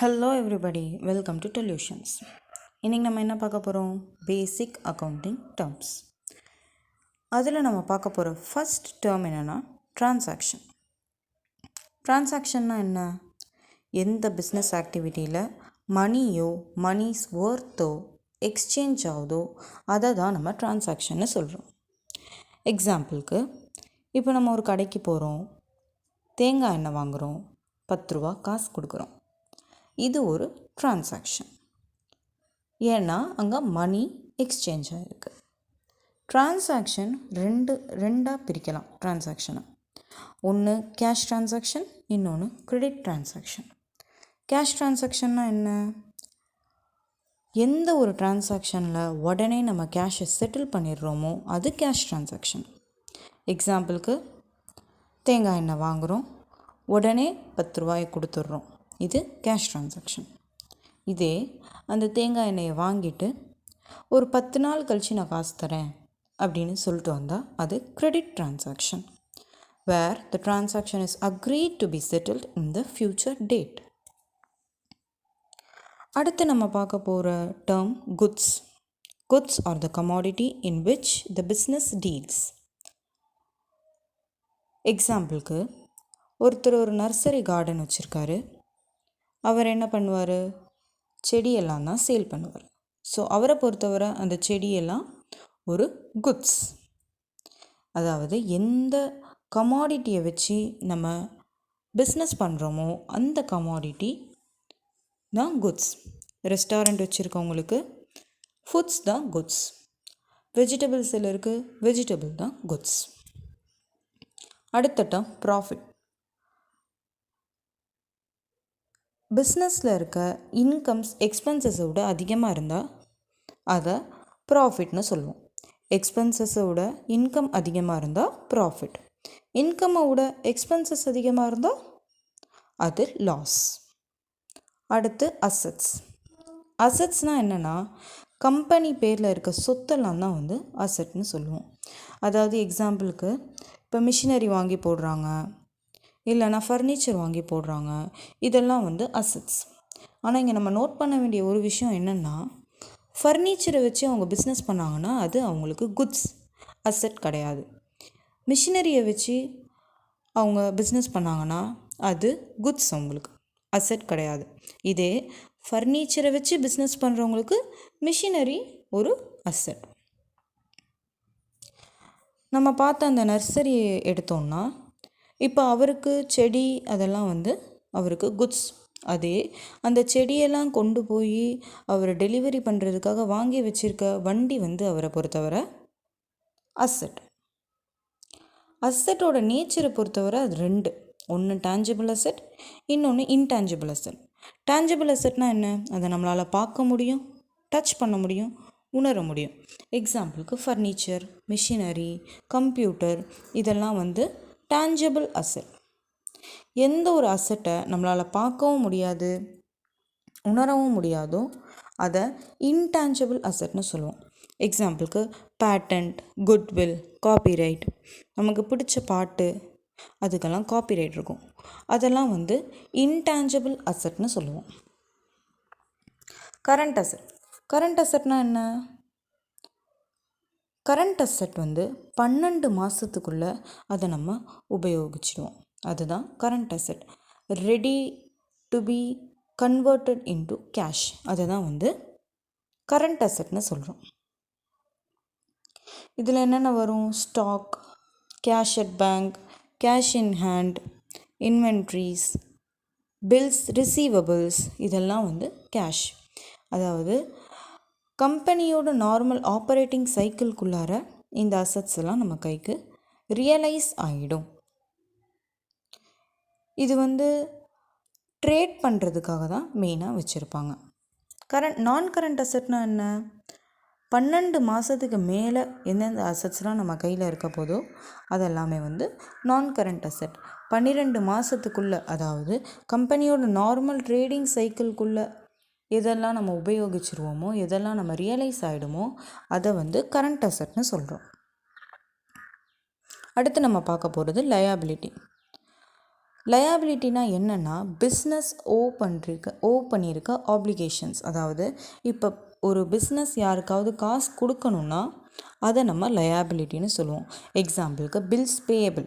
Hello everybody, welcome to delusions. இன்றைக்கி நம்ம என்ன பார்க்க போகிறோம்? Basic accounting terms. அதில் நம்ம பார்க்க போகிற ஃபஸ்ட் டேர்ம் என்னென்னா ட்ரான்சாக்ஷன். ட்ரான்சாக்ஷன்னா என்ன? எந்த பிஸ்னஸ் ஆக்டிவிட்டியில் மணியோ மணிஸ் ஒர்த்தோ எக்ஸ்சேஞ்ச் ஆகுதோ அதை தான் நம்ம ட்ரான்சாக்ஷன்னு சொல்கிறோம். எக்ஸாம்பிளுக்கு, இப்போ நம்ம ஒரு கடைக்கு போகிறோம், தேங்காய் எண்ணெய் வாங்குகிறோம், 10 ரூபா காசு கொடுக்குறோம். இது ஒரு ட்ரான்சாக்ஷன். ஏன்னா அங்கே மணி எக்ஸ்சேஞ்ச் ஆகிருக்கு. ட்ரான்சாக்ஷன் ரெண்டாக பிரிக்கலாம். ட்ரான்சாக்ஷனை ஒன்று கேஷ் ட்ரான்சாக்ஷன், இன்னொன்று கிரெடிட் ட்ரான்சாக்ஷன். கேஷ் ட்ரான்சாக்ஷன்னா என்ன? எந்த ஒரு ட்ரான்சாக்ஷனில் உடனே நம்ம கேஷை செட்டில் பண்ணிடுறோமோ அது கேஷ் ட்ரான்சாக்ஷன். எக்ஸாம்பிளுக்கு, தேங்காய் எண்ணெய் வாங்குகிறோம், உடனே 10 ரூபாயை கொடுத்துட்றோம். இது கேஷ் ட்ரான்சாக்ஷன். இதே அந்த தேங்காய் எண்ணெயை வாங்கிட்டு ஒரு 10 நாள் கழித்து நான் காசு தரேன் அப்படின்னு சொல்லிட்டு வந்தால் அது credit transaction, where the transaction is agreed to be settled in the future date. அடுத்து நம்ம பார்க்க போகிற term goods. Goods are the commodity in which the business deals. எக்ஸாம்பிளுக்கு, ஒருத்தர் ஒரு நர்சரி கார்டன் வச்சுருக்காரு. அவர் என்ன பண்ணுவார்? செடியெல்லாம் தான் சேல் பண்ணுவார். ஸோ அவரை பொறுத்தவரை அந்த செடியெல்லாம் ஒரு குட்ஸ். அதாவது எந்த கமாடிட்டியை வச்சு நம்ம பிஸ்னஸ் பண்ணுறோமோ அந்த கமாடிட்டி தான் குட்ஸ். ரெஸ்டாரண்ட் வச்சுருக்கவங்களுக்கு ஃபுட்ஸ் தான் குட்ஸ். வெஜிடபிள்ஸ் சிலருக்கு வெஜிடபிள் தான் குட்ஸ். அடுத்த டேர்ம் ப்ராஃபிட். பிஸ்னஸில் இருக்க இன்கம்ஸ் எக்ஸ்பென்சஸை விட அதிகமாக இருந்தால் அதை ப்ராஃபிட்னு சொல்லுவோம். எக்ஸ்பென்சஸை விட இன்கம் அதிகமாக இருந்தால் ப்ராஃபிட். இன்கம்மை விட எக்ஸ்பென்சஸ் அதிகமாக இருந்தால் அது லாஸ். அடுத்து அசட்ஸ். அசட்ஸ்னால் என்னென்னா, கம்பெனி பேரில் இருக்க சொத்தெல்லாம் தான் அசட்னு சொல்லுவோம். அதாவது எக்ஸாம்பிளுக்கு, இப்போ மிஷினரி வாங்கி போடுறாங்க, இல்லைனா ஃபர்னிச்சர் வாங்கி போடுறாங்க, இதெல்லாம் அசட்ஸ். ஆனால் இங்கே நம்ம நோட் பண்ண வேண்டிய ஒரு விஷயம் என்னென்னா, ஃபர்னிச்சரை வச்சு அவங்க பிஸ்னஸ் பண்ணாங்கன்னா அது அவங்களுக்கு குட்ஸ், அசட் கிடையாது. மிஷினரியை வச்சு அவங்க பிஸ்னஸ் பண்ணாங்கன்னா அது குட்ஸ், அவங்களுக்கு அசட் கிடையாது. இதே ஃபர்னிச்சரை வச்சு பிஸ்னஸ் பண்ணுறவங்களுக்கு மிஷினரி ஒரு அசட். நம்ம பார்த்த அந்த நர்சரி எடுத்தோம்னா, இப்போ அவருக்கு செடி அதெல்லாம் அவருக்கு குட்ஸ். அதே அந்த செடியெல்லாம் கொண்டு போய் அவர் டெலிவரி பண்ணுறதுக்காக வாங்கி வச்சுருக்க வண்டி அவரை பொறுத்தவரை அசட். அசட்டோட நேச்சரை பொறுத்தவரை அது ரெண்டு. ஒன்று டேஞ்சிபிள் அசட், இன்னொன்று இன்டேஞ்சிபிள் அசட். டேஞ்சிபிள் அசட்னால் என்ன? அதை நம்மளால் பார்க்க முடியும், டச் பண்ண முடியும், உணர முடியும். எக்ஸாம்பிளுக்கு ஃபர்னிச்சர், மிஷினரி, கம்ப்யூட்டர், இதெல்லாம் டேஞ்சிபிள் அசட். எந்த ஒரு அசட்டை நம்மளால் பார்க்கவும் முடியாது, உணரவும் முடியாதோ அதை இன்டேஞ்சிபிள் அசட்னு சொல்லுவோம். எக்ஸாம்பிளுக்கு பேட்டன்ட், குட்வில், காப்பிரைட். நமக்கு பிடிச்ச பாட்டு அதுக்கெல்லாம் காப்பிரைட் இருக்கும். அதெல்லாம் இன்டேஞ்சிபிள் அசட்னு சொல்லுவோம். Current asset. கரண்ட் அசட்னால் என்ன? கரண்ட் அசட் 12 மாதத்துக்குள்ளே அதை நம்ம உபயோகிச்சிடுவோம். அதுதான் current asset. Ready to be converted into cash, அதை தான் கரண்ட் அசட்னு சொல்கிறோம். இதில் என்னென்ன வரும்? Stock, cash at bank, cash in hand, inventories, bills, receivables, இதெல்லாம் கேஷ். அதாவது கம்பெனியோட நார்மல் ஆப்ரேட்டிங் சைக்கிள்குள்ளார இந்த அசட்ஸ் எல்லாம் நம்ம கைக்கு ரியலைஸ் ஆகிடும். இது ட்ரேட் பண்ணுறதுக்காக தான் மெயினாக வச்சுருப்பாங்க. நான் கரண்ட் அசட்னா என்ன? 12 மாதத்துக்கு மேலே எந்தெந்த அசட்ஸ்லாம் நம்ம கையில் இருக்க போதோ அதெல்லாமே நான் கரண்ட் அசட். 12 மாதத்துக்குள்ளே, அதாவது கம்பெனியோட நார்மல் ட்ரேடிங் சைக்கிள்குள்ளே எதெல்லாம் நம்ம உபயோகிச்சிருவோமோ, எதெல்லாம் நம்ம ரியலைஸ் ஆகிடுமோ அதை கரண்ட் அசட்னு சொல்கிறோம். அடுத்து நம்ம பார்க்க போகிறது லயபிலிட்டி. லயாபிலிட்டினா என்னென்னா பிஸ்னஸ் ஓ பண்ணியிருக்க ஆப்ளிகேஷன்ஸ். அதாவது இப்போ ஒரு பிஸ்னஸ் யாருக்காவது காசு கொடுக்கணுன்னா அதை நம்ம லயாபிலிட்டின்னு சொல்லுவோம். எக்ஸாம்பிளுக்கு பில்ஸ் பேயபிள்.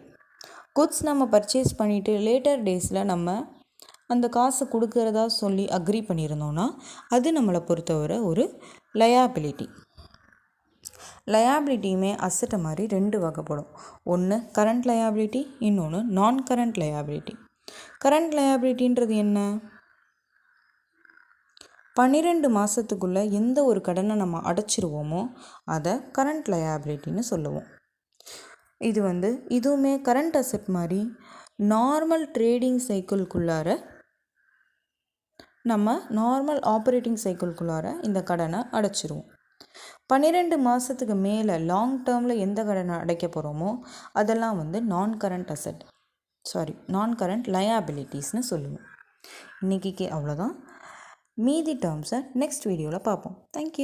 குட்ஸ் நம்ம பர்ச்சேஸ் பண்ணிவிட்டு லேட்டர் டேஸில் நம்ம அந்த காசை கொடுக்கறதா சொல்லி அக்ரி பண்ணியிருந்தோன்னா அது நம்மளை பொறுத்தவரை ஒரு லயாபிலிட்டி. லயாபிலிட்டியுமே அசட்டை மாதிரி 2 வகைப்படும். ஒன்று கரண்ட் லயாபிலிட்டி, இன்னொன்று நான் கரண்ட் லயாபிலிட்டி. கரண்ட் லயாபிலிட்டின்றது என்ன? 12 மாதத்துக்குள்ளே எந்த ஒரு கடனை நம்ம அடைச்சிருவோமோ அதை கரண்ட் லயாபிலிட்டின்னு சொல்லுவோம். இதுவுமே கரண்ட் அசெட் மாதிரி நார்மல் ட்ரேடிங் சைக்கிள்குள்ளார நம்ம நார்மல் ஆப்ரேட்டிங் சைக்கிள்குள்ளார இந்த கடனை அடைச்சிருவோம். 12 மாதத்துக்கு மேலே லாங் டேர்மில் எந்த கடனை அடைக்க போகிறோமோ அதெல்லாம் நான் கரண்ட் லயாபிலிட்டிஸ்னு சொல்லுவோம். இன்றைக்கி அவ்வளோதான். மீதி டேர்ம்ஸை நெக்ஸ்ட் வீடியோவில் பார்ப்போம். தேங்க்யூ.